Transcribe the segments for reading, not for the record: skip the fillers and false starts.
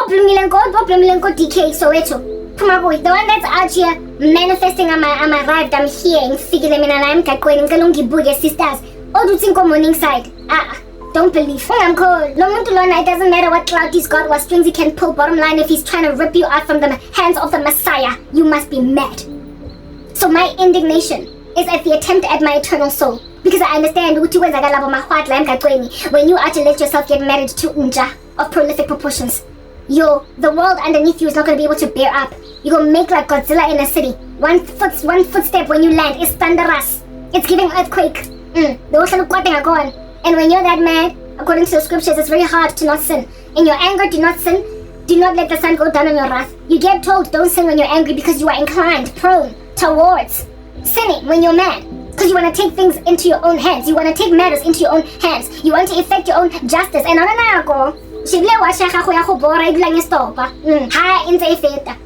Milenko DK Soweto. Puma boy, the one that's out here manifesting. I'm arrived, I'm here. I'm sisters. Morning side. Don't believe. I'm cold. It doesn't matter what clout he's got, what strings he can pull. Bottom line, if he's trying to rip you out from the hands of the Messiah, you must be mad. So my indignation is at the attempt at my eternal soul. Because I understand when you are to let yourself get married to unja of prolific proportions. The world underneath you is not going to be able to bear up. You're going to make like Godzilla in a city. One footstep when you land is thunderous. It's giving earthquake. And when you're that mad, according to the scriptures, it's very hard to not sin. In your anger, do not sin. Do not let the sun go down on your wrath. You get told don't sin when you're angry because you are inclined, prone towards sinning when you're mad. Because you want to take things into your own hands. You want to take matters into your own hands. You want to effect your own justice. And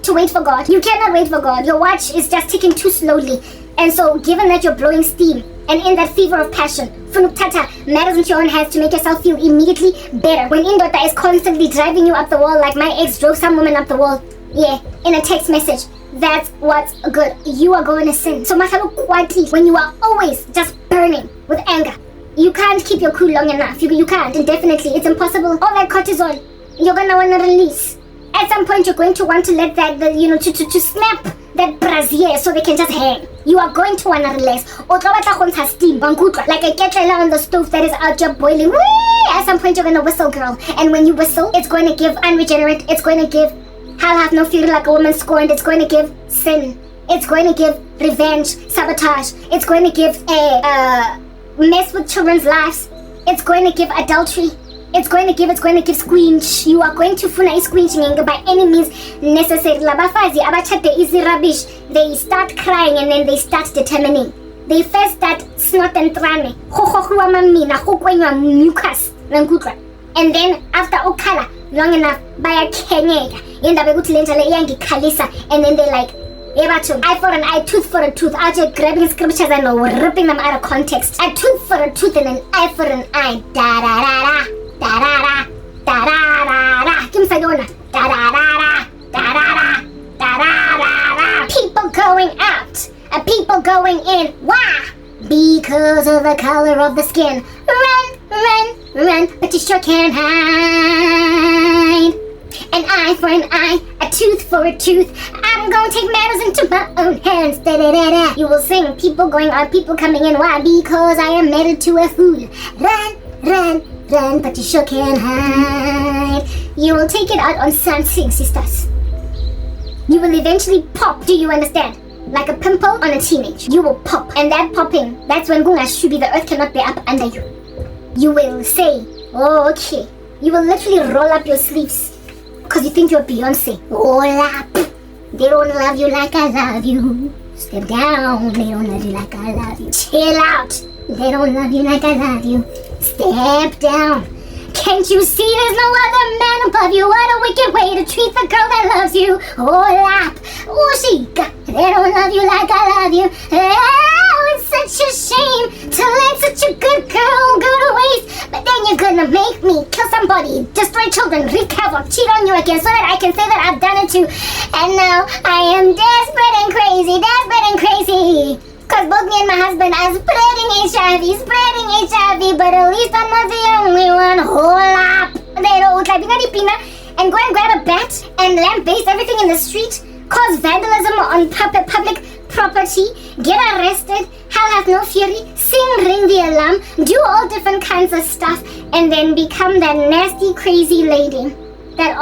to wait for God. You cannot wait for God. Your watch is just ticking too slowly. And so, given that you're blowing steam, and in that fever of passion, funutata matters into your own hands to make yourself feel immediately better. When Indota is constantly driving you up the wall, like my ex drove some woman up the wall, in a text message, that's what's good. You are going to sin. So Masalo quietly, when you are always just burning with anger, you can't keep your cool long enough. You can't, indefinitely. It's impossible. All that cortisol, you're gonna want to release. At some point, you're going to want to let that, to snap that brassiere so they can just hang. You are going to want to release. Steam, like a kettle on the stove that is out there boiling. Whee! At some point, you're going to whistle, girl. And when you whistle, it's going to give unregenerate. It's going to give I'll have no fear like a woman scorned. It's going to give sin. It's going to give revenge, sabotage. It's going to give mess with children's lives. It's going to give adultery. It's going to give squinch. You are going to funa squinching by any means necessary. Labafazi, abachate is rubbish. They start crying and then they start determining. They first start snot and trane. And then after okala, long enough, by a kenyega. And then they like, eye for an eye, tooth for a tooth. Out here grabbing scriptures and ripping them out of context. A tooth for a tooth and an eye for an eye. Da da da da. Da da da da da da da. Kim Sayona. Da da da da da da da da da. People going out, people going in. Why? Because of the color of the skin. Run, run, run, but you sure can't hide. An eye for an eye, a tooth for a tooth. I'm gonna take matters into my own hands. Da da da da. You will sing. People going out, people coming in. Why? Because I am married to a fool. Run, run. Run, but you sure can't hide. You will take it out on something, sisters. You will eventually pop, do you understand? Like a pimple on a teenage. You will pop. And that popping, that's when Gunga Shubi, the earth cannot bear up under you. You will say, oh, okay. You will literally roll up your sleeves. Because you think you're Beyonce. Roll up. They don't love you like I love you. Step down. They don't love you like I love you. Chill out. They don't love you like I love you. Step down. Can't you see there's no other man above you? What a wicked way to treat the girl that loves you. Oh, lap. Oh, she got. They don't love you like I love you. Oh, it's such a shame to let such a good girl go to waste. But then you're gonna make me kill somebody, destroy children, wreak havoc, cheat on you again so that I can say that I've done it too. And now I am desperate and crazy. Because both me and my husband are spreading HIV, but at least I'm not the only one. Hold up. They don't like and go and grab a bat and lamp-base everything in the street, cause vandalism on public property, get arrested, hell has no fury, sing, ring the alarm, do all different kinds of stuff, and then become that nasty, crazy lady. That,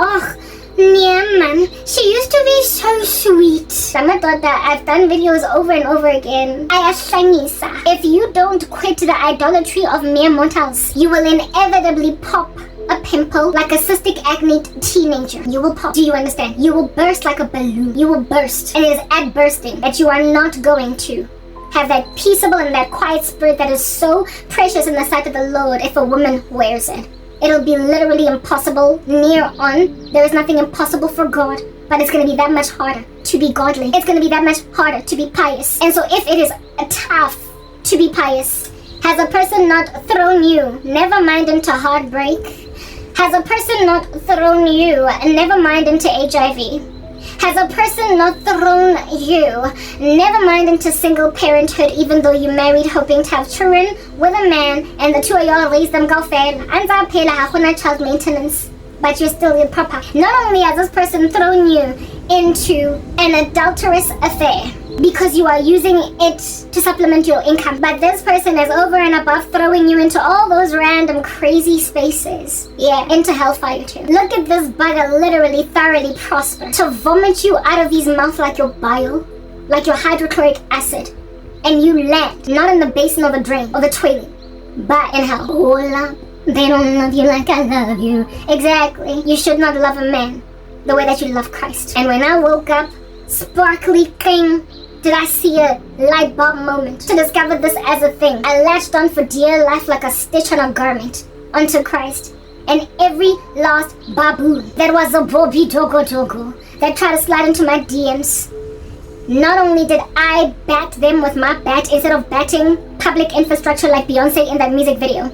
yeah, man, she used to be so sweet. I've done videos over and over again. If you don't quit the idolatry of mere mortals, you will inevitably pop a pimple like a cystic acne teenager. You will pop. Do you understand? You will burst like a balloon. You will burst. And it is at bursting that you are not going to have that peaceable and that quiet spirit that is so precious in the sight of the Lord if a woman wears it. It'll be literally impossible near on. There is nothing impossible for God, but it's going to be that much harder to be godly. It's going to be that much harder to be pious. And so if it is tough to be pious, has a person not thrown you, never mind into heartbreak? Has a person not thrown you, never mind, into HIV? Has a person not thrown you, never mind, into single parenthood, even though you married hoping to have children with a man and the two of y'all raised them go fair? And child maintenance, but you're still improper. Not only has this person thrown you into an adulterous affair because you are using it to supplement your income, but this person is over and above throwing you into all those random crazy spaces. Yeah, into hellfire too. Look at this bugger literally thoroughly prosper to vomit you out of his mouth like your bile, like your hydrochloric acid, and you land not in the basin or the drain or the toilet, but in hell. Hola. They don't love you like I love you. Exactly. You should not love a man the way that you love Christ. And when I woke up, sparkly king, did I see a light bulb moment to discover this as a thing. I latched on for dear life like a stitch on a garment onto Christ. And every last baboon that was a Bobby Dogo that tried to slide into my DMs, not only did I bat them with my bat instead of batting public infrastructure like Beyonce in that music video.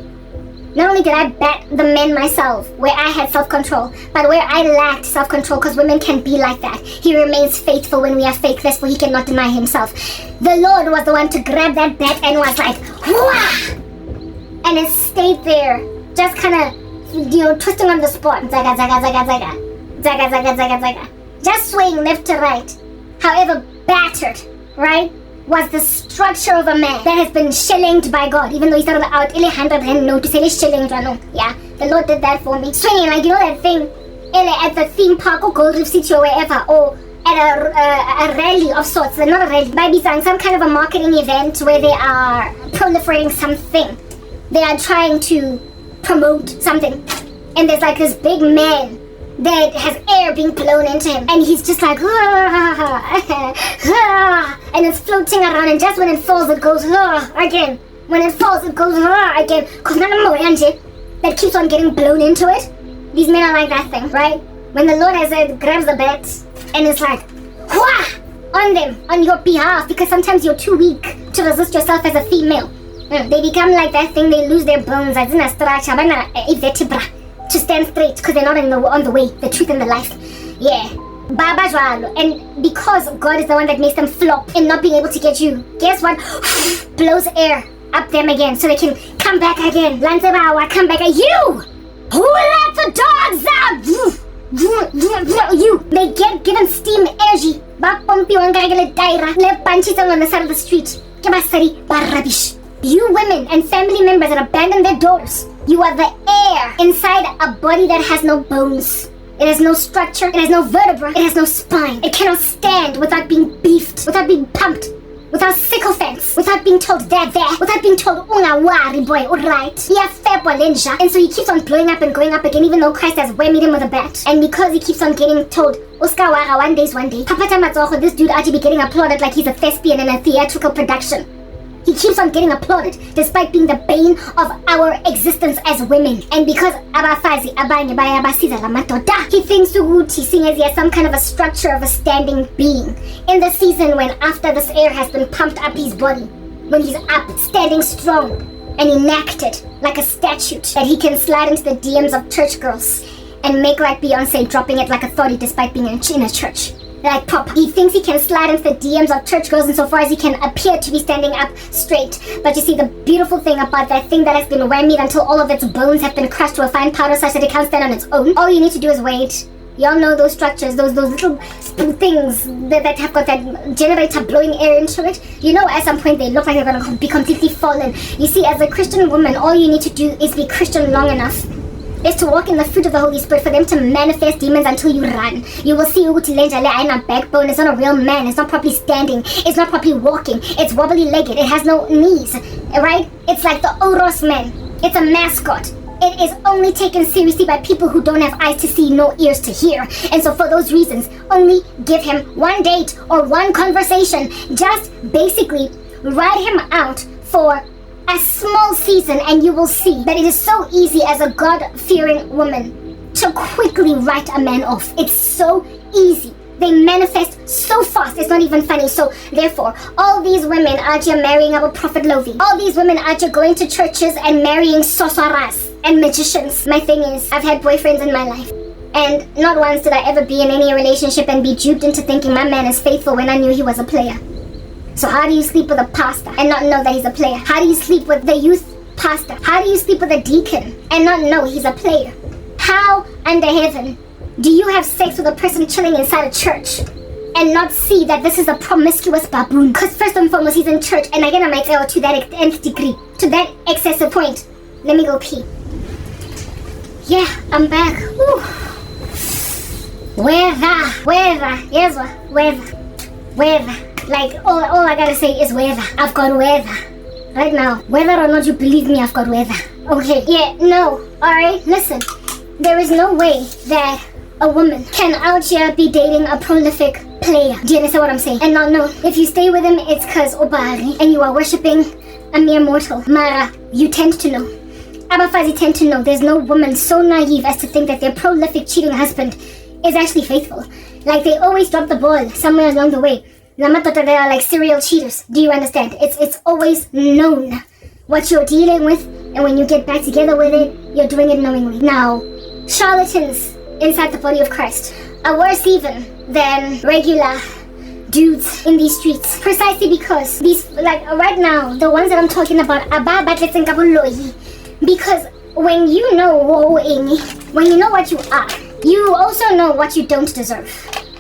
Not only did I bat the men myself, where I had self-control, but where I lacked self-control, because women can be like that. He remains faithful when we are faithless, for he cannot deny himself. The Lord was the one to grab that bat and was like, wah! And it stayed there, just kind of, twisting on the spot. Zaga, zaga, zaga, zaga. Zaga, zaga, zaga, zaga. Just swaying left to right. However battered, right, was the structure of a man that has been shillinged by God, even though he started out 100 no to say shillinged. Yeah, the Lord did that for me. Swinging like, that thing at the theme park or Gold Reef City or wherever, or at a rally of sorts. They're not a rally, maybe some kind of a marketing event where they are proliferating something. They are trying to promote something, and there's like this big man that has air being blown into him, and he's just like, and it's floating around, and just when it falls it goes again. When it falls it goes again, because none of that keeps on getting blown into it. These men are like that thing, right? When the Lord has grabs the bat and it's like on them, on your behalf, because sometimes you're too weak to resist yourself as a female. They become like that thing, they lose their bones as in a structure, vertebra, to stand straight, because they're not on the way, the truth and the life. Yeah. Baba Joalo. And because God is the one that makes them flop and not being able to get you, guess what? Blows air up them again so they can come back again. Lanzebawa, come back at you! Who let the dogs out? You! They get given steam energy. On the side of the street. Rubbish. You women and family members that abandon their daughters, you are the air inside a body that has no bones. It has no structure, it has no vertebra, it has no spine. It cannot stand without being beefed, without being pumped, without sycophants, without being told there, without being told ungawari boy, alright. And so he keeps on blowing up and going up again, even though Christ has whammied him with a bat. And because he keeps on getting told, Uskawara, one day, Papata Matsoho, this dude actually be getting applauded like he's a thespian in a theatrical production. He keeps on getting applauded despite being the bane of our existence as women. And because abafazi abanye bayabasiza lamadoda, he thinks Uguti seeing as he has some kind of a structure of a standing being. In the season when after this air has been pumped up his body, when he's up, standing strong and enacted like a statue, that he can slide into the DMs of church girls and make like Beyonce dropping it like a 30 despite being in a church. Like proper. He thinks he can slide into the DMs of church girls insofar as he can appear to be standing up straight. But you see, the beautiful thing about that thing that has been whammied until all of its bones have been crushed to a fine powder such that it can't stand on its own. All you need to do is wait. Y'all know those structures, those little things that have got that generator blowing air into it. You know, at some point they look like they're going to be completely fallen. You see, as a Christian woman, all you need to do is be Christian long enough. Is to walk in the fruit of the Holy Spirit, for them to manifest demons until you run. You will see Uguti Lenjale ain't a backbone, it's not a real man, it's not properly standing, it's not properly walking, it's wobbly legged, it has no knees, right? It's like the Oros man, it's a mascot. It is only taken seriously by people who don't have eyes to see, no ears to hear. And so for those reasons, only give him one date or one conversation. Just basically ride him out for a small season, and you will see that it is so easy as a God-fearing woman to quickly write a man off. It's so easy. They manifest so fast, it's not even funny. So therefore, all these women are just marrying our Prophet Lovi. All these women are just going to churches and marrying sosaras. and magicians. My thing is, I've had boyfriends in my life, and not once did I ever be in any relationship and be duped into thinking my man is faithful when I knew he was a player. So how do you sleep with a pastor and not know that he's a player? How do you sleep with the youth pastor? How do you sleep with a deacon and not know he's a player? How under heaven do you have sex with a person chilling inside a church and not see that this is a promiscuous baboon? Because first and foremost, he's in church, and again I might say, to that nth degree, to that excessive point. Let me go pee. Yeah, I'm back. Whew. Weather, yes, weather. Like, all I gotta say is weather. I've got weather. Right now. Whether or not you believe me, I've got weather. Okay, yeah, no. Alright, listen. There is no way that a woman can out here be dating a prolific player. Do you understand what I'm saying? And not know. If you stay with him, it's because Obari and you are worshipping a mere mortal. Mara, you tend to know. Abafazi tend to know. There's no woman so naive as to think that their prolific cheating husband is actually faithful. Like, they always drop the ball somewhere along the way. Namatota, they are like serial cheaters. Do you understand? It's always known what you're dealing with, and when you get back together with it, you're doing it knowingly. Now, charlatans inside the body of Christ are worse even than regular dudes in these streets, precisely because these, like right now, the ones that I'm talking about, because when you know when you know what you are, you also know what you don't deserve.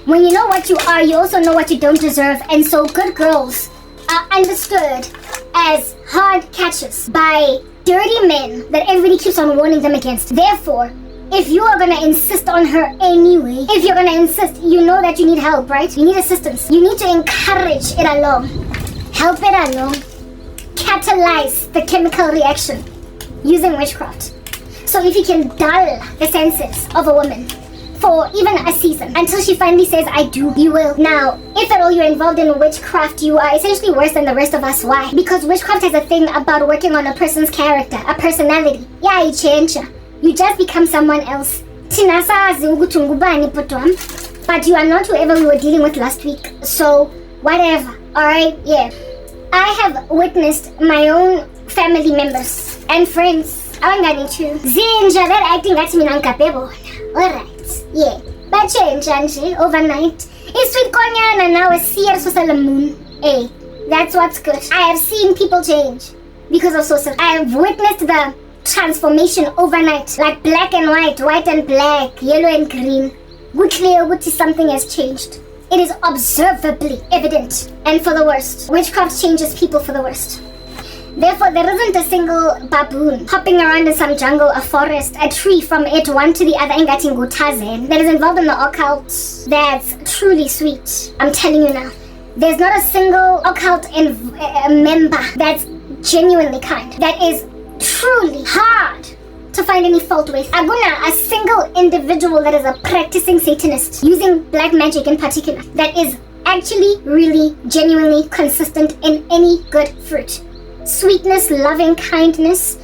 When you know what you are, you also know what you don't deserve. And so good girls are understood as hard catches by dirty men that everybody keeps on warning them against. Therefore, if you are going to insist on her anyway, if you're going to insist, you know that you need help, right? You need assistance. You need to encourage it along. Help it along. Catalyze the chemical reaction using witchcraft. So if you can dull the senses of a woman for even a season until she finally says, I do, you will. Now, if at all you're involved in witchcraft, you are essentially worse than the rest of us. Why? Because witchcraft has a thing about working on a person's character, a personality. Yeah, you change. You just become someone else. But you are not whoever we were dealing with last week. So, whatever. Alright, yeah. I have witnessed my own family members and friends. Zinja, that acting at me alright. Yeah, but change overnight. It's sweet konyana now a seer moon. Hey, that's what's good. I have seen people change because of social. I have witnessed the transformation overnight, like black and white, white and black, yellow and green. Good clear, good something has changed. It is observably evident, and for the worst. Witchcraft changes people for the worst. Therefore, there isn't a single baboon hopping around in some jungle, a forest, a tree from it one to the other that is involved in the occult that's truly sweet. I'm telling you now. There's not a single occult member that's genuinely kind, that is truly hard to find any fault with. Aguna, a single individual that is a practicing Satanist, using black magic in particular, that is actually really genuinely consistent in any good fruit. Sweetness, loving kindness,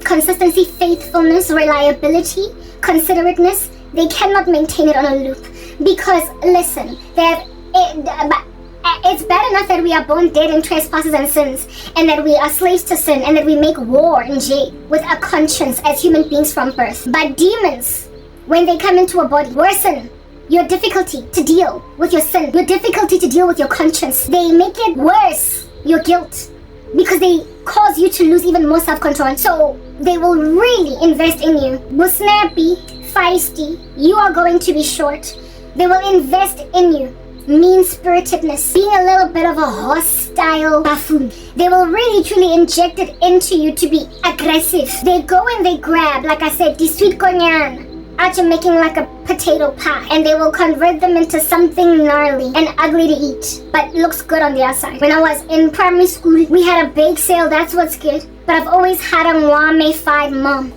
consistency, faithfulness, reliability, considerateness, they cannot maintain it on a loop. Because, listen, it's bad enough that we are born dead in trespasses and sins, and that we are slaves to sin, and that we make war in jail with a conscience as human beings from birth. But demons, when they come into a body, worsen your difficulty to deal with your sin, your difficulty to deal with your conscience. They make it worse, your guilt, because they cause you to lose even more self-control. So they will really invest in you. Snappy, feisty, you are going to be short. They will invest in you. Mean-spiritedness, being a little bit of a hostile buffoon. They will really truly inject it into you to be aggressive. They go and they grab, like I said, the sweet konyan, after making like a potato pie, and they will convert them into something gnarly and ugly to eat, but looks good on the outside. When I was in primary school, we had a bake sale, that's what's good. But I've always had a Hlongwane 5 mom.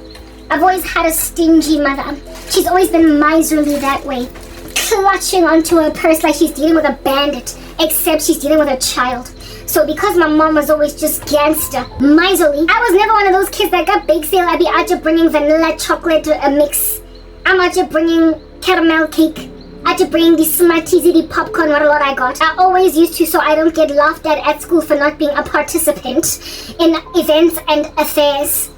I've always had a stingy mother. She's always been miserly that way, clutching onto her purse like she's dealing with a bandit, except she's dealing with a child. So because my mom was always just gangster, miserly, I was never one of those kids that got bake sale. I'd be out here bringing vanilla chocolate to a mix. I'm out here bringing caramel cake. Out here bringing the Smarties, the popcorn, what a lot I got. I always used to, so I don't get laughed at school for not being a participant in events and affairs.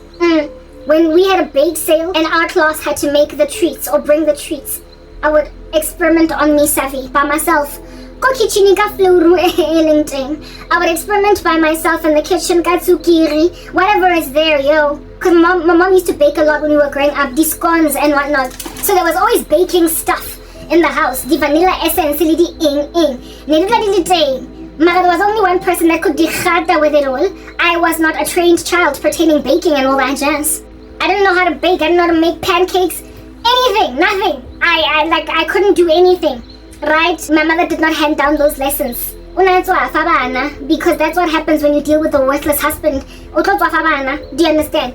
when we had a bake sale and our class had to make the treats or bring the treats, I would experiment on me savvy by myself. I would experiment by myself in the kitchen, katsukiri, whatever is there, yo. Because my mom used to bake a lot when we were growing up, these scones and whatnot. So there was always baking stuff in the house. The vanilla essence, the ing. But there was only one person that could dikhata with it all. I was not a trained child pertaining baking and all that jazz. I didn't know how to bake. I didn't know how to make pancakes. Anything, nothing. I couldn't do anything. Right? My mother did not hand down those lessons. Because that's what happens when you deal with a worthless husband. Do you understand?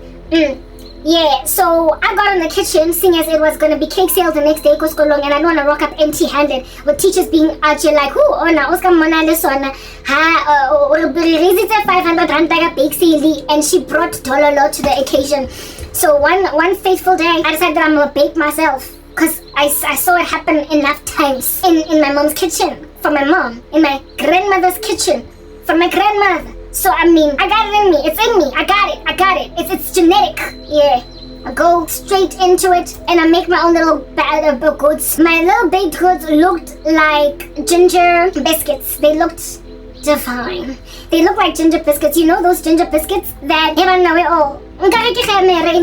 Yeah, so I got in the kitchen, seeing as it was going to be cake sale the next day, and I don't want to rock up empty-handed with teachers being out here like, Oscar Mona Lesona, 500 rand bake sale, and she brought Dololo to the occasion. So one fateful day, I decided that I'm going to bake myself. Because I saw it happen enough times in my mom's kitchen, for my mom, in my grandmother's kitchen, for my grandmother. So I mean, I got it in me, it's in me, I got it, it's genetic, yeah. I go straight into it and I make my own little baked goods. My little baked goods looked like ginger biscuits. They looked divine. They look like ginger biscuits. You know those ginger biscuits that in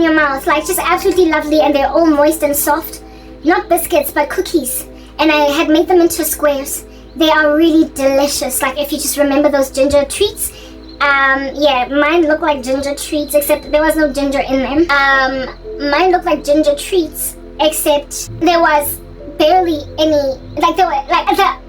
your mouth, like just absolutely lovely, and they're all moist and soft. Not biscuits, but cookies. And I had made them into squares. They are really delicious. Like if you just remember those ginger treats. Yeah, mine looked like ginger treats, except there was no ginger in them. Mine looked like ginger treats, except there was barely any.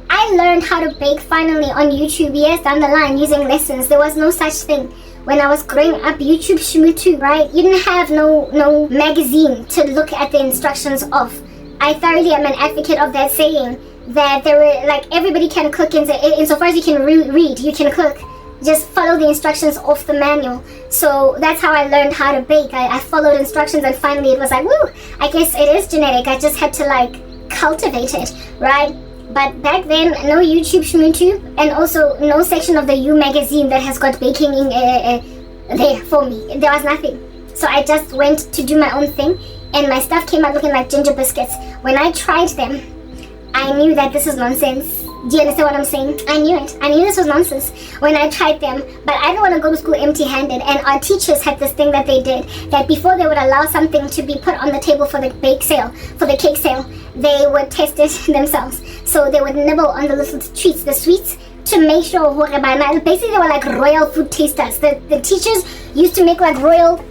I learned how to bake finally on YouTube years down the line using lessons. There was no such thing. When I was growing up, YouTube shmutu, right? You didn't have no magazine to look at the instructions of. I thoroughly am an advocate of that saying that there were everybody can cook insofar as you can read, you can cook. Just follow the instructions off the manual. So that's how I learned how to bake. I followed instructions and finally it was like, woo, I guess it is genetic. I just had to cultivate it, right? But back then, no YouTube shmutu, and also no section of the U magazine that has got baking in there for me. There was nothing. So I just went to do my own thing, and my stuff came out looking like ginger biscuits. When I tried them, I knew that this is nonsense. Do you understand what I'm saying? I knew it. I knew this was nonsense when I tried them, but I didn't want to go to school empty-handed, and our teachers had this thing that they did, that before they would allow something to be put on the table for the cake sale, they would test it themselves. So they would nibble on the little treats, the sweets, to make sure, basically they were like royal food tasters. The teachers used to make royal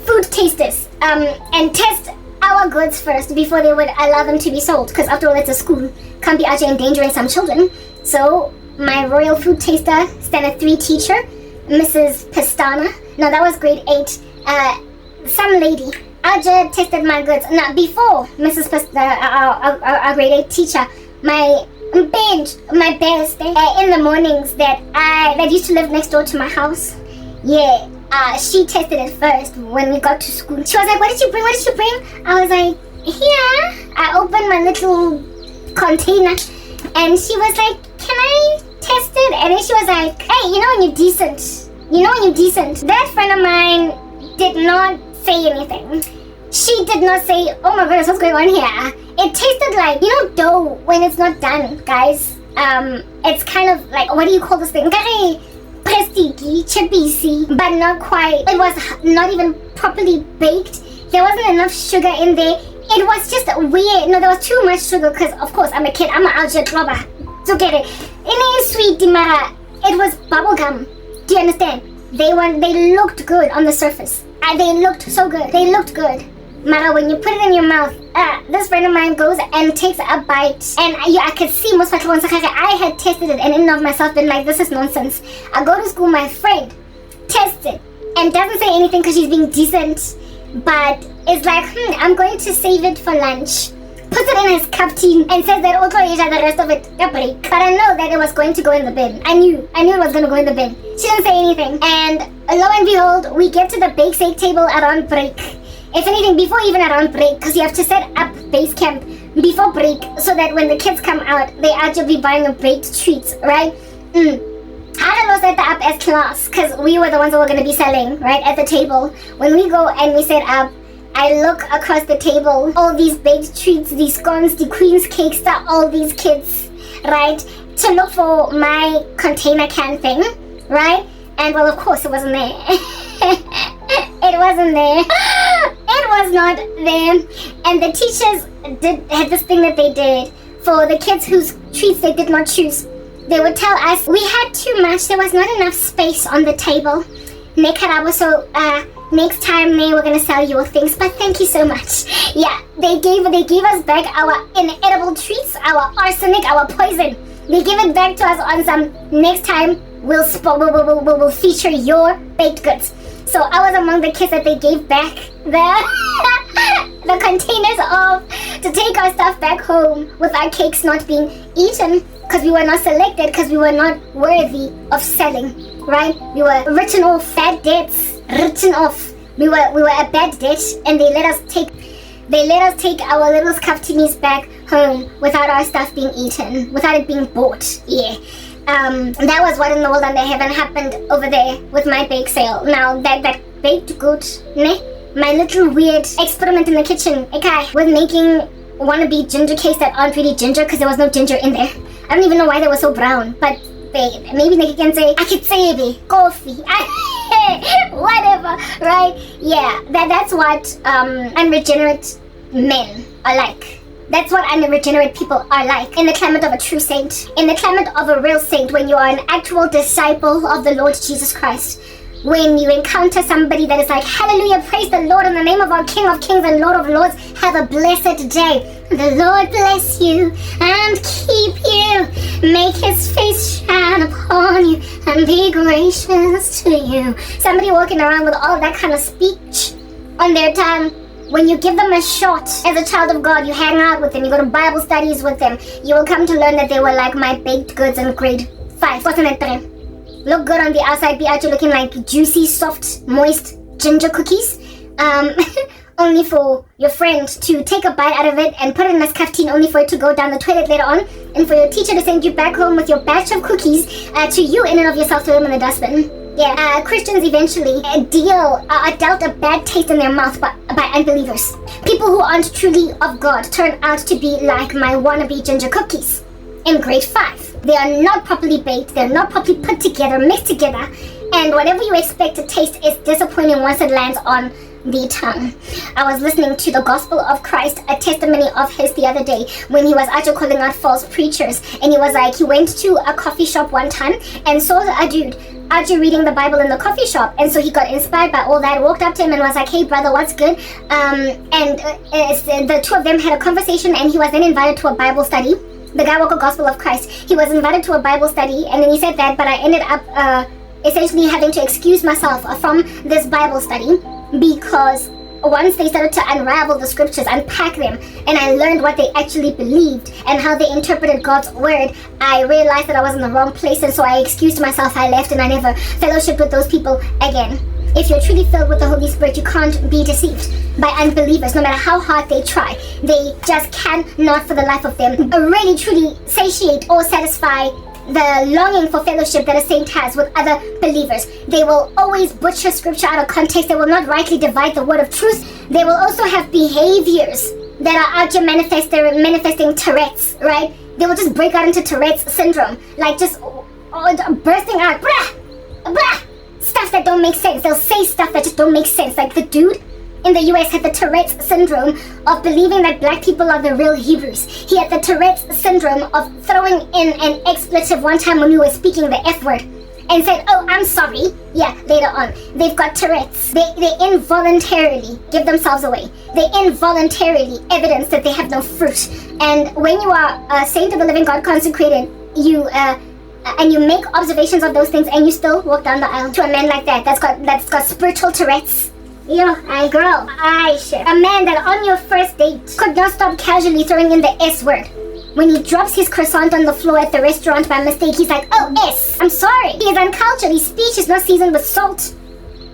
food tasters and test our goods first before they would allow them to be sold, because after all it's a school, can't be out here endangering some children. So my royal food taster, standard 3 teacher, Mrs. Pistana, no, that was grade 8, some lady, Aja tested my goods. Now before Mrs. our grade 8 teacher, my best in the mornings that used to live next door to my house, yeah. She tested it first when we got to school. She was like, what did you bring? I was like, here. I opened my little container and she was like, can I test it? And then she was like, hey, you know when you're decent. That friend of mine did not say anything. She did not say, oh my goodness, what's going on here? It tasted like, dough when it's not done, guys. It's kind of like, what do you call this thing? Prestiki, chippy, but not quite. It was not even properly baked. There wasn't enough sugar in there. It was just weird. No, there was too much sugar because, of course, I'm a kid. I'm an algae robber. So get it. It ain't sweet, Dimara. It was bubblegum. Do you understand? They looked good on the surface. They looked so good. They looked good. Mara, when you put it in your mouth, this friend of mine goes and takes a bite, and I could see most of I had tested it and in and of myself been like, this is nonsense. I go to school, my friend tests it and doesn't say anything because she's being decent, but is like, I'm going to save it for lunch. Puts it in his cup tea and says that the rest of it a break. But I know that it was going to go in the bin. I knew it was going to go in the bin. She didn't say anything, and lo and behold, we get to the bake sale table around break. If anything, before even around break, because you have to set up base camp before break so that when the kids come out, they are to be buying a baked treats, right? Karabo set up as class because we were the ones who were going to be selling, right, at the table. When we go and we set up, I look across the table, all these baked treats, these scones, the queen's cakes, all these kids, right, to look for my container can thing, right? And well, of course, it wasn't there. It wasn't there. It was not there. And the teachers had this thing that they did for the kids whose treats they did not choose. They would tell us we had too much. There was not enough space on the table. Karabo, so next time they were gonna sell your things, but thank you so much. Yeah, they gave us back our inedible treats, our arsenic, our poison. They give it back to us on some next time we'll feature your baked goods. So I was among the kids that they gave back the containers of to take our stuff back home with our cakes not being eaten because we were not selected, because we were not worthy of selling, right? We were written off, bad debts, written off. We were a bad debt, and they let us take our little scuffed back home without our stuff being eaten, without it being bought. Yeah. That was what in the world under heaven happened over there with my bake sale. Now that baked good, my little weird experiment in the kitchen, okay, with making wannabe ginger cakes that aren't really ginger because there was no ginger in there. I don't even know why they were so brown, but maybe they can say, I could say it, coffee, whatever, right? Yeah, that's what unregenerate men are like. That's what unregenerate people are like in the climate of a true saint, in the climate of a real saint, when you are an actual disciple of the Lord Jesus Christ. When you encounter somebody that is like, hallelujah, praise the Lord in the name of our King of Kings and Lord of Lords, have a blessed day. The Lord bless you and keep you, make his face shine upon you and be gracious to you. Somebody walking around with all that kind of speech on their tongue. When you give them a shot as a child of God, you hang out with them, you go to Bible studies with them, you will come to learn that they were like my baked goods in grade 5. Look good on the outside, be out you looking like juicy, soft, moist ginger cookies. Only for your friend to take a bite out of it and put it in a scuffed only for it to go down the toilet later on, and for your teacher to send you back home with your batch of cookies to you in and of yourself to them in the dustbin. Yeah, Christians eventually are dealt a bad taste in their mouth by unbelievers. People who aren't truly of God turn out to be like my wannabe ginger cookies in grade 5. They are not properly baked, they're not properly put together, mixed together, and whatever you expect to taste is disappointing once it lands on the tongue. I was listening to the Gospel of Christ, a testimony of his the other day, when he was actually calling out false preachers, and he was like, he went to a coffee shop one time and saw a dude actually reading the Bible in the coffee shop, and so he got inspired by all that, walked up to him and was like, hey brother, what's good? The two of them had a conversation, and he was then invited to a Bible study. The guy wrote the Gospel of Christ. He was invited to a Bible study, and then he said that, but I ended up essentially having to excuse myself from this Bible study because once they started to unravel the scriptures, unpack them, and I learned what they actually believed and how they interpreted God's word, I realized that I was in the wrong place, and so I excused myself, I left, and I never fellowshiped with those people again. If you're truly filled with the Holy Spirit, you can't be deceived by unbelievers, no matter how hard they try. They just cannot for the life of them really truly satiate or satisfy the longing for fellowship that a saint has with other believers. They will always butcher scripture out of context. They will not rightly divide the word of truth. They will also have behaviors that are out here manifesting Tourette's, right? They will just break out into Tourette's syndrome, like just bursting out, stuff that don't make sense. They'll say stuff that just don't make sense. Like the dude in the US had the Tourette's syndrome of believing that black people are the real Hebrews. He had the Tourette's syndrome of throwing in an expletive one time when we were speaking the F word and said, oh, I'm sorry. Yeah, later on. They've got Tourette's. They involuntarily give themselves away. They involuntarily evidence that they have no fruit. And when you are a saint of the living God consecrated, and you make observations of those things and you still walk down the aisle to a man like that, that's got spiritual Tourette's. Yo, girl, shit. A man that on your first date could not stop casually throwing in the S word. When he drops his croissant on the floor at the restaurant by mistake, he's like, oh, S. I'm sorry. He is uncultured. His speech is not seasoned with salt.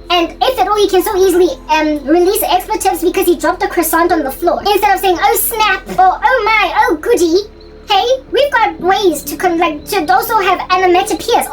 And if at all, he can so easily release expletives because he dropped a croissant on the floor. Instead of saying, oh, snap, or oh, my, oh, goody. Hey, we've got ways to to also have onomatopoeias.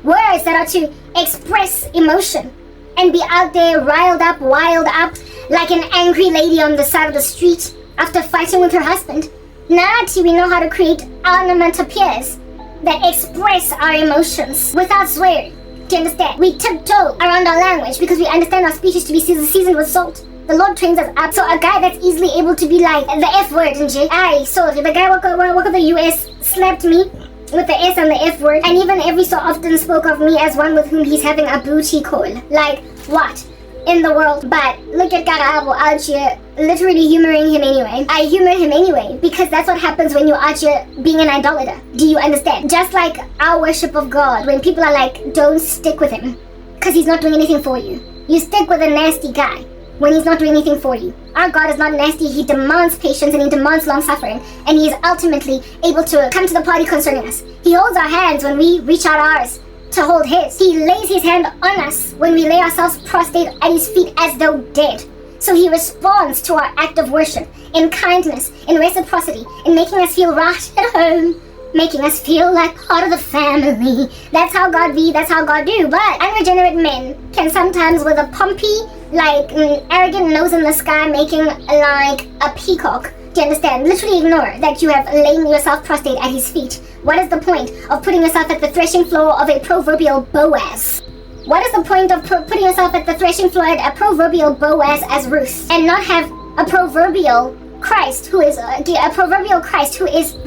Words that are to express emotion and be out there riled up, wild up, like an angry lady on the side of the street after fighting with her husband. Now we know how to create onomatopoeias that express our emotions without swearing. Do you understand? We tiptoe around our language because we understand our speech is to be seasoned with salt. The Lord trains us up. So a guy that's easily able to be like the F word and shit. So the guy walk of the US slapped me with the S and the F word, and even every so often spoke of me as one with whom he's having a booty call. Like, what in the world? But look at Karabo out here, literally humoring him anyway. I humor him anyway, because that's what happens when you're out here being an idolater. Do you understand? Just like our worship of God, when people are like, don't stick with him, because he's not doing anything for you. You stick with a nasty guy when he's not doing anything for you. Our God is not nasty. He demands patience and he demands long suffering, and he is ultimately able to come to the party concerning us. He holds our hands when we reach out ours to hold his. He lays his hand on us when we lay ourselves prostrate at his feet as though dead. So he responds to our act of worship in kindness, in reciprocity, in making us feel right at home, making us feel like part of the family. That's how God be, that's how God do. But unregenerate men can sometimes, with a pompy, arrogant nose in the sky, making like a peacock, do you understand? Literally ignore that you have lain yourself prostrate at his feet. What is the point of putting yourself at the threshing floor of a proverbial Boaz? What is the point of putting yourself at the threshing floor at a proverbial Boaz as Ruth, and not have a proverbial Christ who is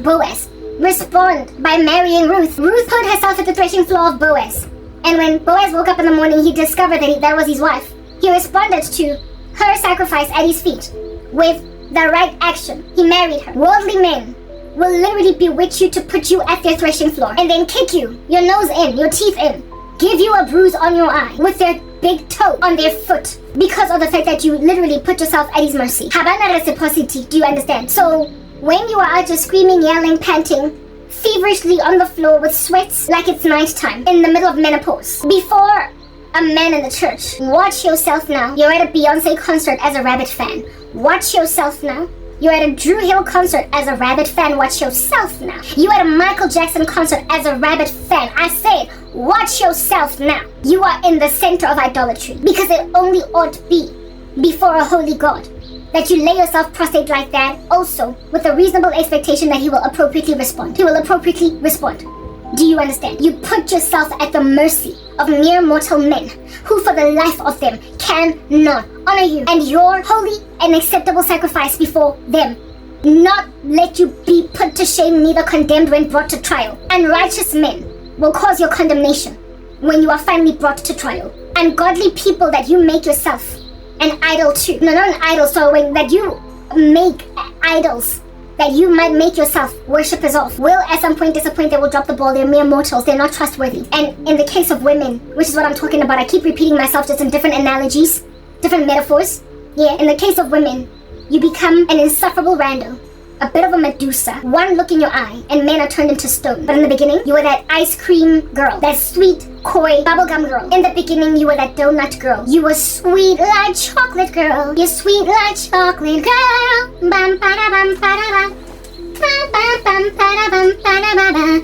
Boaz respond by marrying Ruth? Ruth put herself at the threshing floor of Boaz, and when Boaz woke up in the morning, he discovered that was his wife. He responded to her sacrifice at his feet with the right action. He married her. Worldly men will literally bewitch you to put you at their threshing floor and then kick you, your nose in, your teeth in, give you a bruise on your eye with their big toe on their foot because of the fact that you literally put yourself at his mercy. Habana reciprocity, do you understand? So when you are out just screaming, yelling, panting, feverishly on the floor with sweats like it's nighttime in the middle of menopause, before a man in the church, watch yourself now. You're at a Beyonce concert as a Rabbit fan. Watch yourself now. You're at a Drew Hill concert as a Rabbit fan. Watch yourself now. You at a Michael Jackson concert as a Rabbit fan. I said, watch yourself now. You are in the center of idolatry, because it only ought to be before a holy God that you lay yourself prostrate like that, also with a reasonable expectation that he will appropriately respond. He will appropriately respond. Do you understand? You put yourself at the mercy of mere mortal men who for the life of them cannot honor you and your holy and acceptable sacrifice before them. Not let you be put to shame, neither condemned when brought to trial. Unrighteous men will cause your condemnation when you are finally brought to trial. Ungodly people that you make yourself an idol to. No, not an idol, sorry, that you make idols that you might make yourself worshippers of will at some point disappoint. They will drop the ball. They're mere mortals. They're not trustworthy. And in the case of women, which is what I'm talking about, I keep repeating myself just in different analogies, different metaphors. Yeah, in the case of women, you become an insufferable rando, a bit of a Medusa, one look in your eye, and men are turned into stone. But in the beginning, you were that ice cream girl, that sweet, coy, bubblegum girl. In the beginning, you were that donut girl. You were sweet like chocolate girl. You're sweet like chocolate girl. Bam, ba-da, bam, ba-da, bam.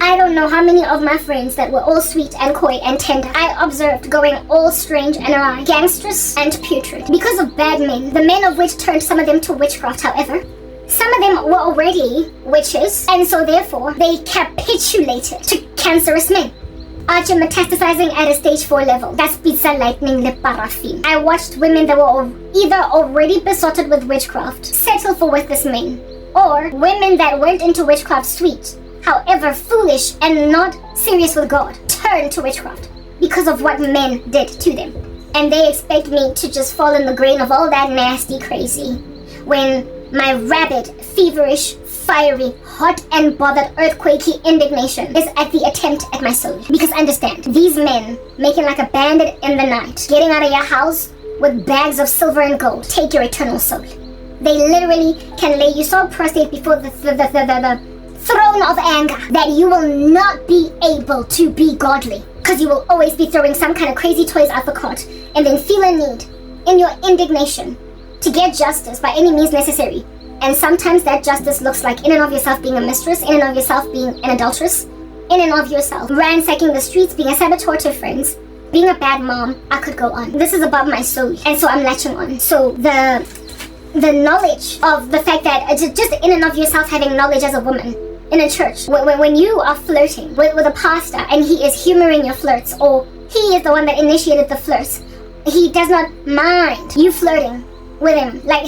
I don't know how many of my friends that were all sweet and coy and tender I observed going all strange and awry, gangstrous and putrid, because of bad men, the men of which turned some of them to witchcraft. However, some of them were already witches, and so therefore they capitulated to cancerous men. Archer metastasizing at a stage 4 level. That's pizza lightning le paraffin. I watched women that were either already besotted with witchcraft settle for worthless men, or women that went into witchcraft sweet, however foolish and not serious with God, turn to witchcraft because of what men did to them. And they expect me to just fall in the grain of all that nasty crazy, when my rabid, feverish, fiery, hot and bothered earthquakey indignation is at the attempt at my soul. Because understand, these men making like a bandit in the night, getting out of your house with bags of silver and gold, take your eternal soul. They literally can lay you so prostrate before the throne of anger that you will not be able to be godly, because you will always be throwing some kind of crazy toys out the cart, and then feel a need in your indignation to get justice by any means necessary, And sometimes that justice looks like in and of yourself being a mistress, in and of yourself being an adulteress, in and of yourself ransacking the streets, being a saboteur to friends, being a bad mom. I could go on. This is above my soul, and so I'm latching on. So the knowledge of the fact that just in and of yourself having knowledge as a woman in a church, when you are flirting with a pastor and he is humoring your flirts, or he is the one that initiated the flirts, he does not mind you flirting with him. Like,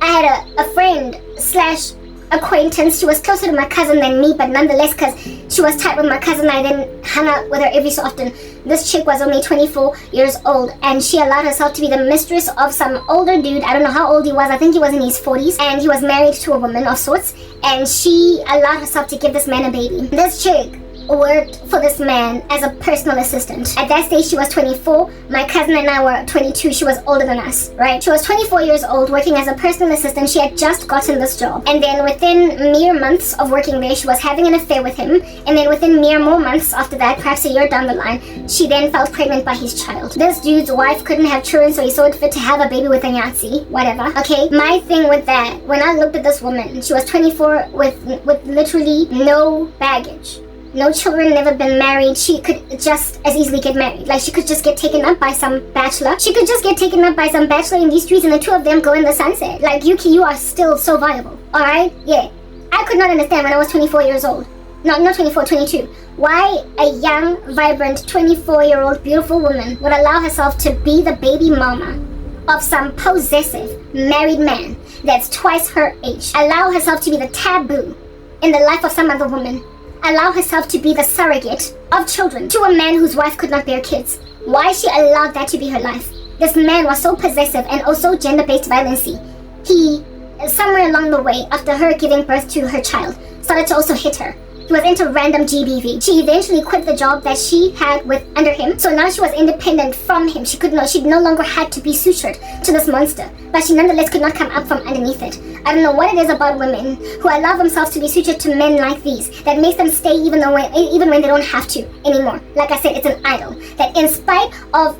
I had a friend slash acquaintance. She was closer to my cousin than me, but nonetheless, because she was tight with my cousin, I then hung out with her every so often. This chick was only 24 years old, and she allowed herself to be the mistress of some older dude. I don't know how old he was. I think he was in his 40s, and he was married to a woman of sorts, and she allowed herself to give this man a baby. This chick worked for this man as a personal assistant. At that stage, she was 24. My cousin and I were 22. She was older than us, right? She was 24 years old, working as a personal assistant. She had just gotten this job. And then within mere months of working there, she was having an affair with him. And then within mere more months after that, perhaps a year down the line, she then felt pregnant by his child. This dude's wife couldn't have children, so he saw it fit to have a baby with a Nazi, whatever. Okay, my thing with that, when I looked at this woman, she was 24 with literally no baggage. No children, never been married. She could just as easily get married. Like, she could just get taken up by some bachelor. She could just get taken up by some bachelor in these streets, and the two of them go in the sunset. Like, Yuki, you are still so viable. Alright? Yeah. I could not understand when I was 24 years old. Not 24, 22. Why a young, vibrant, 24-year-old beautiful woman would allow herself to be the baby mama of some possessive, married man that's twice her age. Allow herself to be the taboo in the life of some other woman. Allow herself to be the surrogate of children to a man whose wife could not bear kids. Why she allowed that to be her life? This man was so possessive and also gender-based violence. He, somewhere along the way, after her giving birth to her child, started to also hit her. He was into random GBV. She eventually quit the job that she had under him, so now she was independent from him. She no longer had to be sutured to this monster, but she nonetheless could not come up from underneath it. I don't know what it is about women who allow themselves to be sutured to men like these that makes them stay even when they don't have to anymore. Like I said, it's an idol that in spite of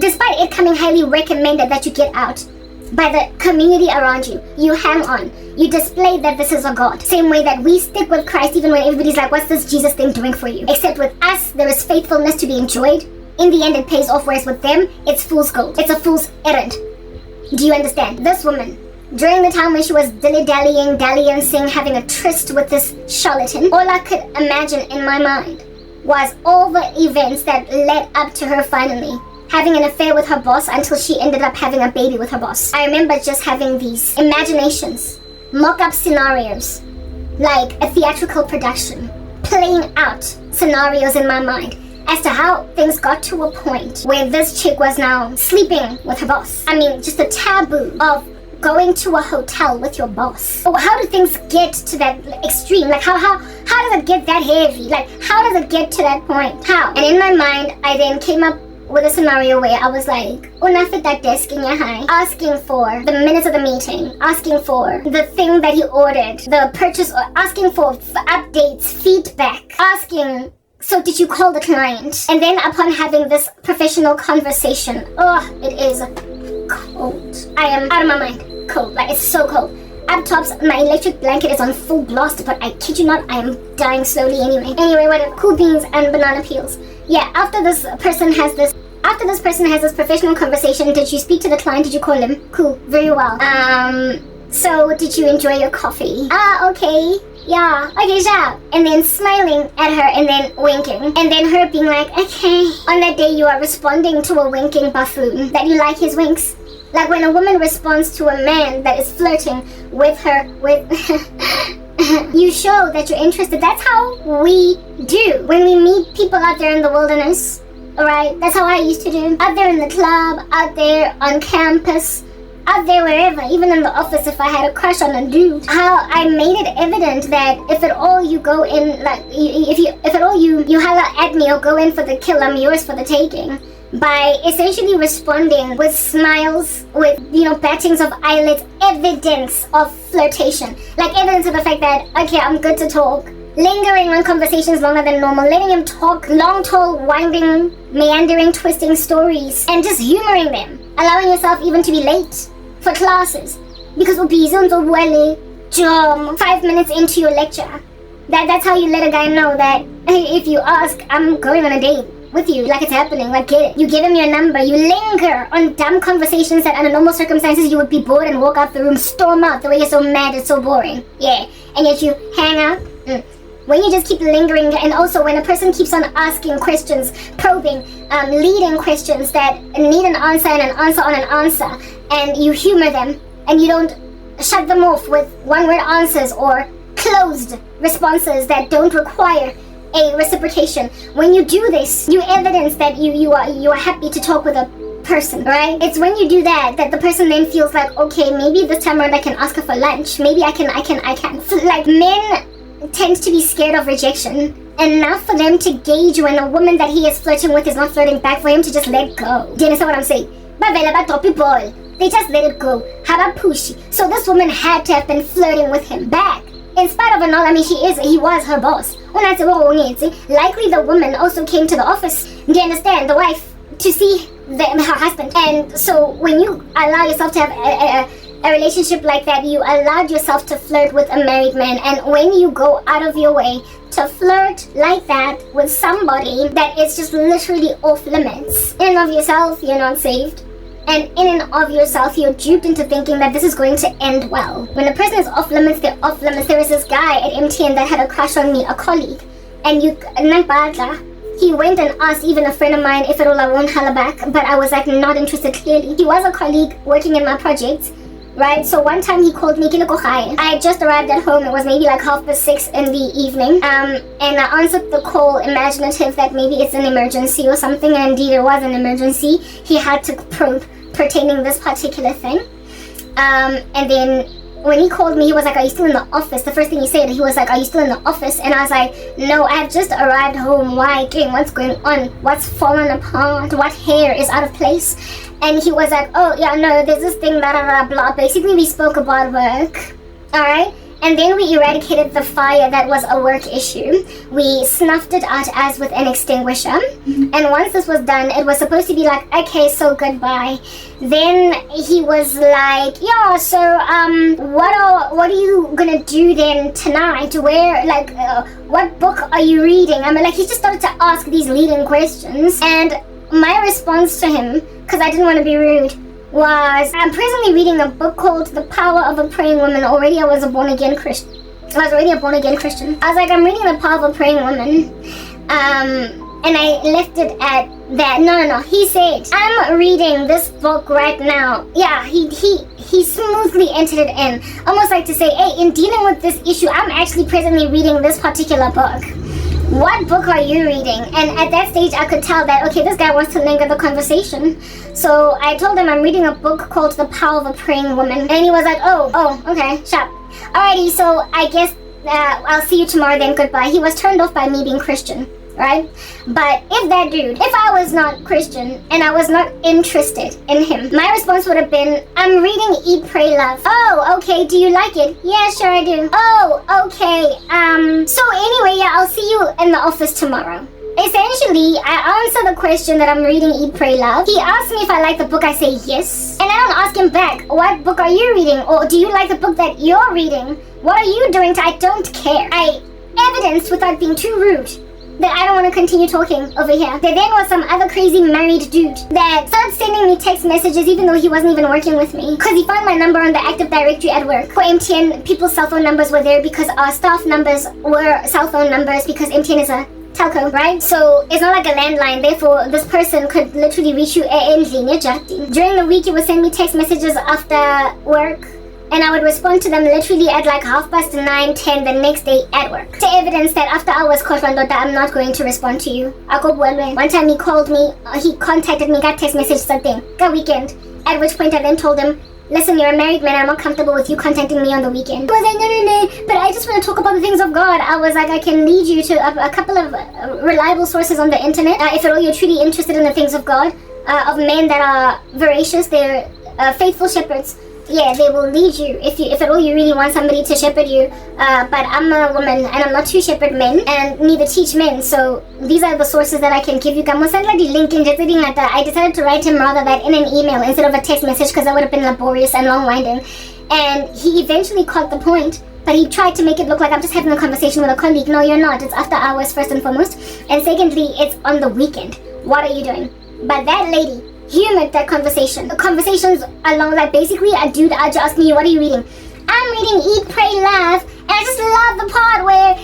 despite it coming highly recommended that you get out by the community around you, you hang on. You display that this is a God. Same way that we stick with Christ even when everybody's like, what's this Jesus thing doing for you? Except with us, there is faithfulness to be enjoyed. In the end, it pays off, whereas with them, it's fool's gold. It's a fool's errand. Do you understand? This woman, during the time when she was dilly-dallying, dalliancing, having a tryst with this charlatan, all I could imagine in my mind was all the events that led up to her finally having an affair with her boss until she ended up having a baby with her boss. I remember just having these imaginations, mock-up scenarios, like a theatrical production, playing out scenarios in my mind as to how things got to a point where this chick was now sleeping with her boss. I mean, just the taboo of going to a hotel with your boss. Oh, how do things get to that extreme? Like, how does it get that heavy? Like, how does it get to that point? How? And in my mind, I then came up with a scenario where I was like, unafit that desk in your high, asking for the minutes of the meeting, asking for the thing that he ordered, the purchase, or asking for updates, feedback, asking, so did you call the client? And then upon having this professional conversation, it is cold. I am out of my mind. Cold. Like, it's so cold. Up tops, my electric blanket is on full blast, but I kid you not, I am dying slowly anyway. Anyway, what cool beans and banana peels. Yeah, after this person has this professional conversation, did you speak to the client? Did you call him? Cool, very well. So did you enjoy your coffee? Okay. Yeah, okay, yeah. And then smiling at her and then winking. And then her being like, okay. On that day, you are responding to a winking buffoon that you like his winks. Like when a woman responds to a man that is flirting with her, you show that you're interested. That's how we do when we meet people out there in the wilderness. Alright, that's how I used to do. Out there in the club, out there on campus, out there wherever, even in the office if I had a crush on a dude. How I made it evident that if at all you go in, like, if at all you holler at me or go in for the kill, I'm yours for the taking. By essentially responding with smiles, with, battings of eyelids, evidence of flirtation. Like evidence of the fact that, okay, I'm good to talk. Lingering on conversations longer than normal, letting him talk long, tall, winding, meandering, twisting stories, and just humoring them. Allowing yourself even to be late for classes. because you're busy on the 5 minutes into your lecture. That's how you let a guy know that, hey, if you ask, I'm going on a date with you, like it's happening, like get it. You give him your number, you linger on dumb conversations that under normal circumstances you would be bored and walk out the room, storm out the way you're so mad, it's so boring. Yeah, and yet you hang out. When you just keep lingering, and also when a person keeps on asking questions, probing, leading questions that need an answer and an answer on an answer, and you humor them, and you don't shut them off with one-word answers or closed responses that don't require a reciprocation. When you do this, you evidence that you are happy to talk with a person, right? It's when you do that the person then feels like, okay, maybe this time around I can ask her for lunch. Maybe I can. Like, men tend to be scared of rejection enough for them to gauge when a woman that he is flirting with is not flirting back, for him to just let go. Do you understand what I'm saying? They just let it go. How about pushy? So this woman had to have been flirting with him back. In spite of all, I mean, he was her boss. Likely the woman also came to the office, do you understand, the wife, to see her husband. And so when you allow yourself to have a relationship like that, you allowed yourself to flirt with a married man. And when you go out of your way to flirt like that with somebody that is just literally off limits, in and of yourself, you're not saved. And in and of yourself, you're duped into thinking that this is going to end well. When a person is off limits, they're off limits. There was this guy at MTN that had a crush on me, a colleague. And he went and asked even a friend of mine if I won't holler back. But I was like, not interested clearly. He was a colleague working in my project, right? So one time he called me, I had just arrived at home. It was maybe like 6:30 in the evening. And I answered the call, imaginative that maybe it's an emergency or something. And indeed it was an emergency. He had to probe pertaining this particular thing. And then when he called me, he was like, are you still in the office? The first thing he said, he was like, are you still in the office? And I was like, no, I have just arrived home. Why? What's going on? What's fallen apart? What hair is out of place? And he was like, oh yeah, no, there's this thing, blah, blah, blah, blah. Basically, we spoke about work. All right. And then we eradicated the fire that was a work issue. We snuffed it out as with an extinguisher. And once this was done, it was supposed to be like, okay, so goodbye. Then he was like, yeah, so what are you gonna do then tonight? What book are you reading? I mean, like, he just started to ask these leading questions. And my response to him, because I didn't want to be rude, was, I'm presently reading a book called The Power of a Praying Woman. Already I was a born-again Christian. I was like, I'm reading The Power of a Praying Woman. And I left it at that. No. He said, I'm reading this book right now. Yeah, he smoothly entered it in. Almost like to say, hey, in dealing with this issue, I'm actually presently reading this particular book. What book are you reading? And at that stage, I could tell that, okay, this guy wants to linger the conversation. So I told him I'm reading a book called The Power of a Praying Woman. And he was like, oh, okay, sharp. Alrighty, so I guess I'll see you tomorrow then, goodbye. He was turned off by me being Christian, right? But if I was not Christian and I was not interested in him, my response would have been, I'm reading Eat, Pray, Love. Oh, okay, do you like it? Yeah, sure I do. Oh, okay, so anyway, yeah, I'll see you in the office tomorrow. Essentially, I answer the question that I'm reading Eat, Pray, Love. He asks me if I like the book, I say yes. And I don't ask him back, what book are you reading? Or do you like the book that you're reading? What are you doing? I don't care. I evidenced without being too rude that I don't want to continue talking over here. There then was some other crazy married dude that started sending me text messages even though he wasn't even working with me, because he found my number on the Active Directory at work. For MTN, people's cell phone numbers were there because our staff numbers were cell phone numbers, because MTN is a telco, right? So it's not like a landline, therefore this person could literally reach you endlessly. During the week, he would send me text messages after work, and I would respond to them literally at like 9:30, 10 the next day at work, to evidence that after I was caught on Dota, I'm not going to respond to you. One time he called me, he contacted me, got text message something, got weekend, at which point I then told him, listen, you're a married man, I'm not comfortable with you contacting me on the weekend. He was like, no, but I just want to talk about the things of God. I was like, I can lead you to a couple of reliable sources on the internet, if at all you're truly interested in the things of God, of men that are veracious, they're faithful shepherds. Yeah, they will lead you if at all you really want somebody to shepherd you. But I'm a woman and I'm not to shepherd men and neither teach men. So these are the sources that I can give you. I decided to write him rather that in an email instead of a text message, because that would have been laborious and long-winding. And he eventually caught the point, but he tried to make it look like I'm just having a conversation with a colleague. No, you're not. It's after hours, first and foremost. And secondly, it's on the weekend. What are you doing? But that lady humored that conversation. The conversations along, like basically a dude asking you, what are you reading? I'm reading Eat, Pray, Love. And I just love the part where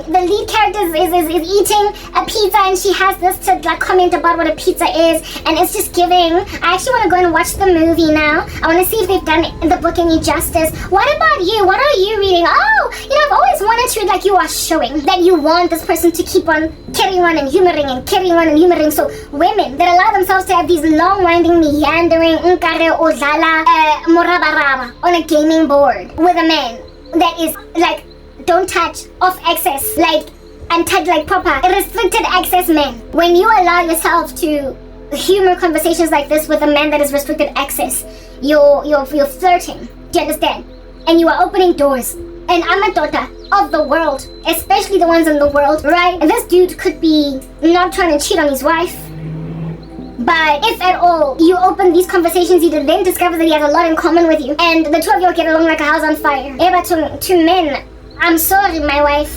the lead character is eating a pizza, and she has this to like comment about what a pizza is, and it's just giving. I actually want to go and watch the movie now. I want to see if they've done the book any justice. What about you? What are you reading? Oh, I've always wanted to read, like you are showing that you want this person to keep on carrying on and humoring and carrying on and humoring. So women that allow themselves to have these long winding meandering nkare odlala morabaraba on a gaming board with a man that is like don't touch, off access, like untouched, like proper restricted access men. When you allow yourself to humor conversations like this with a man that is restricted access, you're flirting. Do you understand? And you are opening doors. And I'm a daughter of the world, especially the ones in the world, right? And this dude could be not trying to cheat on his wife, but if at all you open these conversations, you then discover that he has a lot in common with you, and the two of you will get along like a house on fire. Yeah, but to men, I'm sorry, my wife.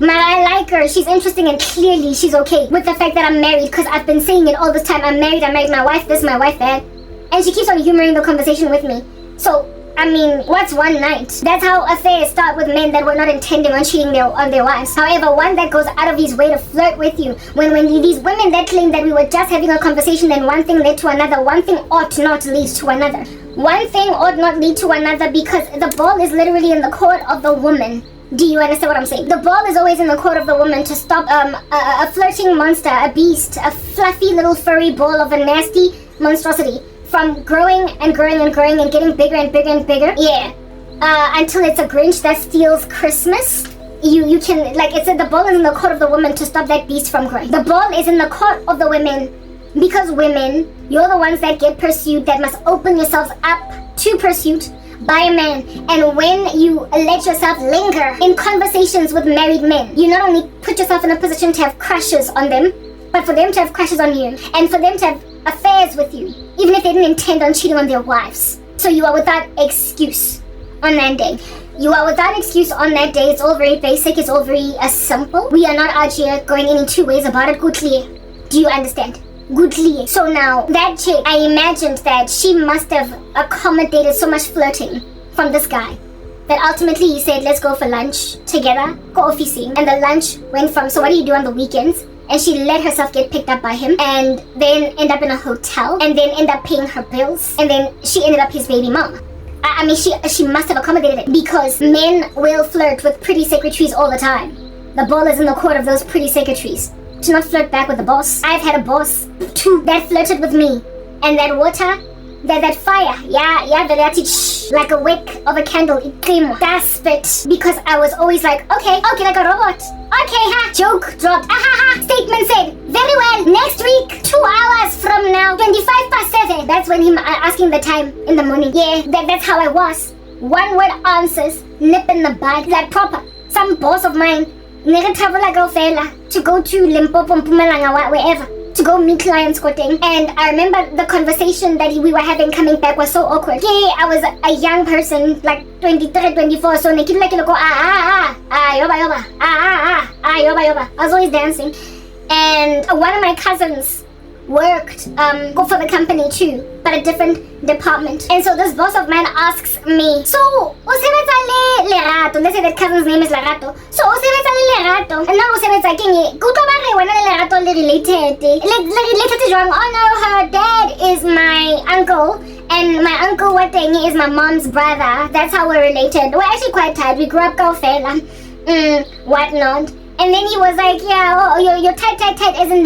I like her. She's interesting, and clearly she's okay with the fact that I'm married, because I've been saying it all this time. I'm married, my wife this, my wife that. And she keeps on humoring the conversation with me. So, I mean, what's one night? That's how affairs start with men that were not intending on cheating on their wives. However, one that goes out of his way to flirt with you. When these women that claim that we were just having a conversation, then one thing led to another. One thing ought not lead to another. One thing ought not lead to another, because the ball is literally in the court of the woman. Do you understand what I'm saying? The ball is always in the court of the woman to stop a flirting monster, a beast, a fluffy little furry ball of a nasty monstrosity from growing and growing and growing and getting bigger and bigger and bigger. Yeah. Until it's a Grinch that steals Christmas. You can, like, it's the ball is in the court of the woman to stop that beast from growing. The ball is in the court of the women, because women, you're the ones that get pursued, that must open yourselves up to pursuit by a man. And when you let yourself linger in conversations with married men, you not only put yourself in a position to have crushes on them, but for them to have crushes on you, and for them to have affairs with you, even if they didn't intend on cheating on their wives. So you are without excuse on that day. You are without excuse on that day. It's all very basic. It's all very simple. We are not out here going any two ways about it. Good clear. Do you understand? Good clear. So now, that chick, I imagined that she must have accommodated so much flirting from this guy that ultimately he said, let's go for lunch together, go officing. And the lunch went from, so what do you do on the weekends? And she let herself get picked up by him, and then end up in a hotel, and then end up paying her bills, and then she ended up his baby mama. I mean, she must have accommodated it, because men will flirt with pretty secretaries all the time. The ball is in the court of those pretty secretaries to not flirt back with the boss. I've had a boss too that flirted with me, and that water, that fire, like a wick of a candle, that spit, because I was always like, okay, like a robot. Okay, joke dropped. Statement said, very well, next week, 2 hours from now, 25 past 7. That's when him asking the time in the morning. Yeah, that's how I was. One word answers, nip in the bud, like proper. Some boss of mine, to go to Limpopo, Mpumalanga, wherever, to go meet clients, and I remember the conversation that we were having coming back was so awkward. Yeah, I was a young person, like 23, 24, so yoba. I was always dancing, and one of my cousins worked for the company too, but a different department. And so this boss of mine asks me, so usebetsa le Lerato, let's say that cousin's name is Lerato, so usebetsa le Lerato, and now usebetsa keng kutlwa ba re wena le Lerato le related jwang? Oh no, her dad is my uncle, and my uncle is my mom's brother. That's how we're related. We're actually quite tight. We grew up kaofela, whatnot. And then he was like, yeah, you're tight, as in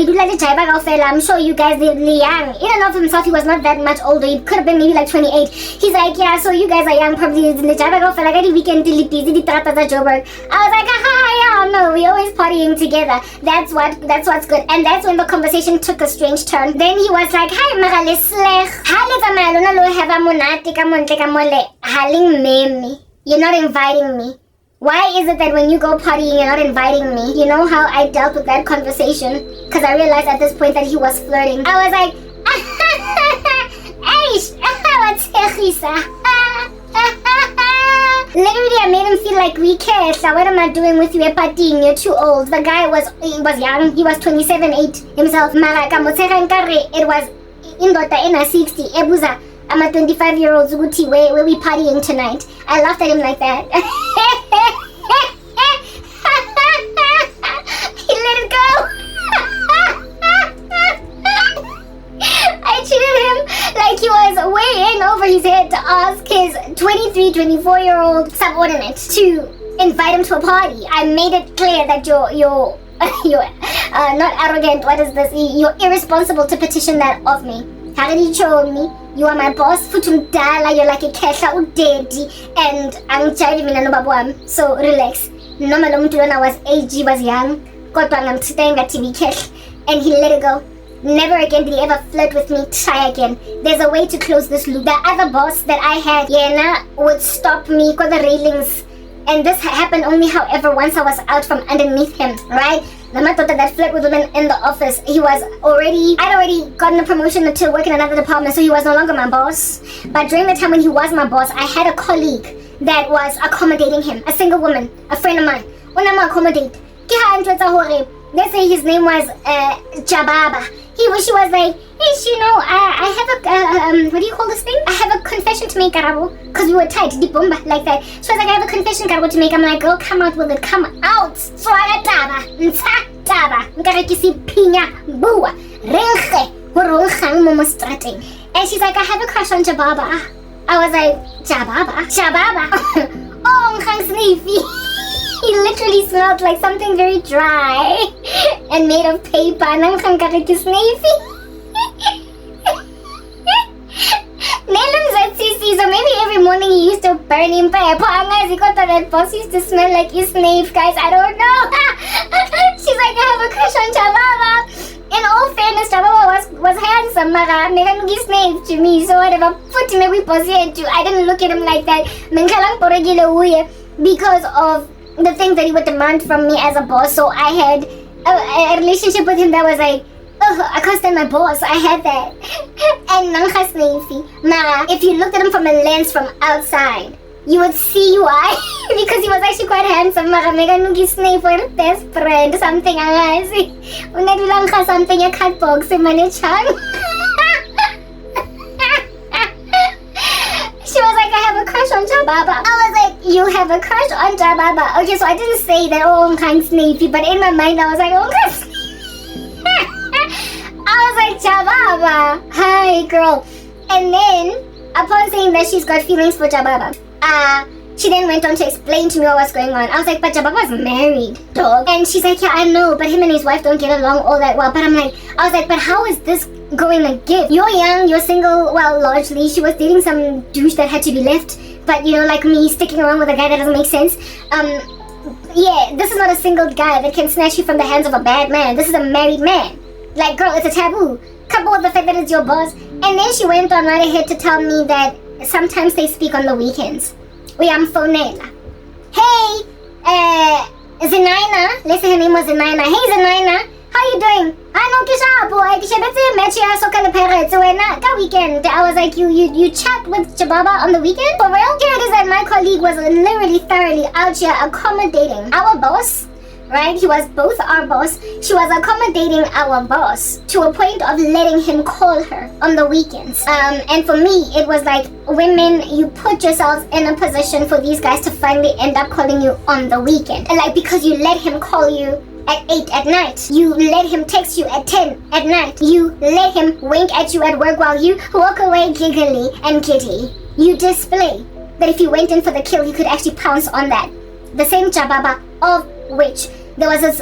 I'm sure you guys are young. In and of himself, he was not that much older. He could have been maybe like 28. He's like, yeah, so you guys are young, probably like every weekend Joburg. I was like, yeah, no, we always partying together. That's what's good. And that's when the conversation took a strange turn. Then he was like, hi, you're not inviting me. Why is it that when you go partying, you're not inviting me? You know how I dealt with that conversation? Because I realized at this point that he was flirting. I was like, Literally, I made him feel like we care. So what am I doing with you, Epating? You're too old. The guy was young. He was 27, 8 himself. It was in a 60. Ebuza, I'm a 25-year-old Zuguti. Where we partying tonight? I laughed at him like that. He let it go. I treated him like he was way in over his head to ask his 23, 24-year-old subordinate to invite him to a party. I made it clear that you're not arrogant. What is this? You're irresponsible to petition that of me. How did he show me? You are my boss. Futumdala, you're like a kesha udedi, and I'm judging me no babuam. So relax. Normal when I was age, he was young. Kodwa ngamthithenga TV cash, and he let it go. Never again did he ever flirt with me. Try again. There's a way to close this loop. The other boss that I had, Yena, would stop me for the railings. And this happened only, however, once I was out from underneath him, right? The matter that flirt with women in the office, I'd already gotten a promotion to work in another department, so he was no longer my boss. But during the time when he was my boss, I had a colleague that was accommodating him, a single woman, a friend of mine. Unama accommodate. Let's say his name was Jababa. She was like, hey, I have a, what do you call this thing? I have a confession to make, Karabo. Because we were tight, deep bomba, like that. She was like, I have a confession, Karabo, to make. I'm like, girl, come out with it, come out. So I taba, nkarekisi pinya, bua, renche, horonggang momo strating. And she's like, I have a crush on Jababa. I was like, Jababa? Oh, ngang sneefy. He literally smelled like something very dry and made of paper. Nang kangkariki sneefy. Nelem's at CC, so maybe every morning he used to burn him paper. That boss used to smell like his sneef, guys. I don't know. She's like, I have a crush on Jababa. In all fairness, Jababa was handsome, mara. Meganugi sneef to me, so whatever. Put him every pose to. I didn't look at him like that. Menkalang poragila uye because of the things that he would demand from me as a boss. So I had a relationship with him that was like, oh, I can't stand my boss. I had that. And Mara, if you looked at him from a lens from outside, you would see why. Because he was actually quite handsome. Mara, mega nugi snake for best friend. Something angasi. Unadulang ka something a cat box in Manichan. She was like, I have a crush on Jababa. I was like, you have a crush on Jababa? Okay, so I didn't say that, oh, kind sneaky, but in my mind I was like, oh, I was like, Jababa, hi, girl. And then, upon saying that she's got feelings for Jababa, she then went on to explain to me what was going on. I was like, but Jababa's married, dog. And she's like, yeah, I know, but him and his wife don't get along all that well. But I was like, but how is this going to give? You're young, you're single, well, largely. She was dating some douche that had to be left. But, like me, sticking around with a guy that doesn't make sense. Yeah, this is not a single guy that can snatch you from the hands of a bad man. This is a married man. Like, girl, it's a taboo. Coupled with the fact that it's your boss. And then she went on right ahead to tell me that sometimes they speak on the weekends. Uyamfonela. Hey, Zenaina. Let's say her name was Zenaina. Hey, Zenaina. How you doing? Ano kisha po? Ay kisha betse mechi aso ka na peret. So ka weekend. I was like, you chat with Jababa on the weekend? For real? Here it is that my colleague was literally thoroughly out here accommodating our boss. Right? He was both our boss. She was accommodating our boss to a point of letting him call her on the weekends. And for me, it was like, women, you put yourselves in a position for these guys to finally end up calling you on the weekend. And like, because you let him call you at 8 at night. You let him text you at 10 at night. You let him wink at you at work while you walk away giggly and giddy. You display that if you went in for the kill, you could actually pounce on that. The same Jababa, of which there was this,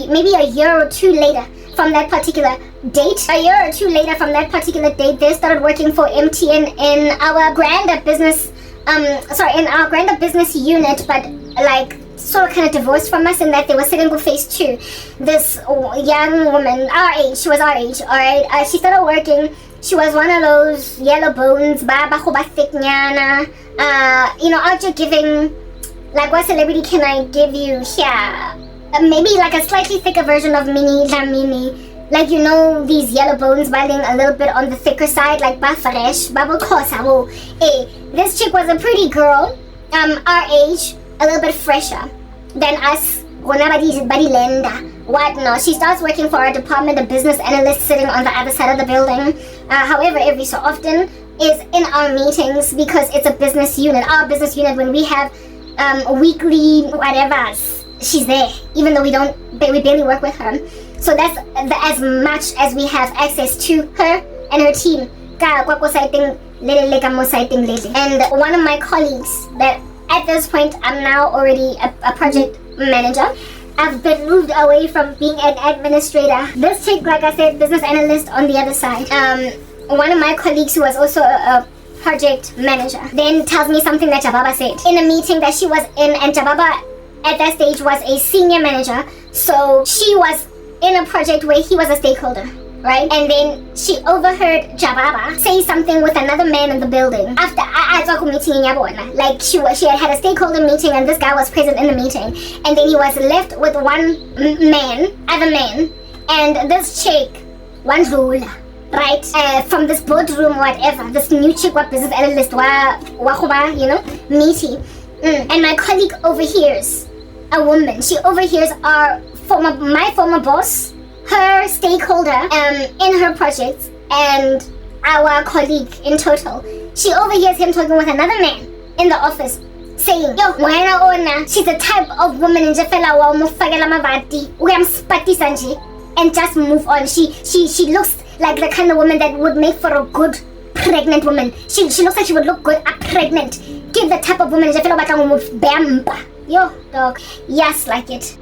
maybe a year or two later from that particular date. A year or two later from that particular date, they started working for MTN in our grander business, in our grander business unit, but like sort of kind of divorced from us in that they were sitting with phase 2. This young woman, our age, she was our age, alright, she started working. She was one of those yellow bones, out here giving, like, what celebrity can I give you here? Maybe like a slightly thicker version of Mini Lamini. Like, you know, these yellow bones biting a little bit on the thicker side, like ba fresh, bubble kosa. Hey, this chick was a pretty girl, our age, a little bit fresher than us. What no? She starts working for our department, a business analyst sitting on the other side of the building. However, every so often is in our meetings because it's a business unit. Our business unit, when we have weekly whatever, she's there, even though we barely work with her. So that's as much as we have access to her and her team. And one of my colleagues that at this point I'm now already a project manager. I've been moved away from being an administrator. This chick, like I said, business analyst on the other side. One of my colleagues who was also a project manager then tells me something that Jababa said in a meeting that she was in, and Jababa at that stage was a senior manager, so she was in a project where he was a stakeholder, right? And then she overheard Jababa say something with another man in the building after I talk meeting in Yabona. Like she had a stakeholder meeting and this guy was present in the meeting, and then he was left with one other man, and this chick, one rule, right? From this boardroom, whatever, this new chick, what business analyst, you know, meeting. And my colleague overhears a woman. She overhears my former boss, her stakeholder in her project, and our colleague in total. She overhears him talking with another man in the office, saying, "Yo, wena ona, she's the type of woman in Jefela wa mufagela mavati, uyamspati sanje, and just move on. She looks like the kind of woman that would make for a good pregnant woman. She looks like she would look good pregnant. Give the type of woman in Jefela batang move bamba." Yo, dog. Yes, like it.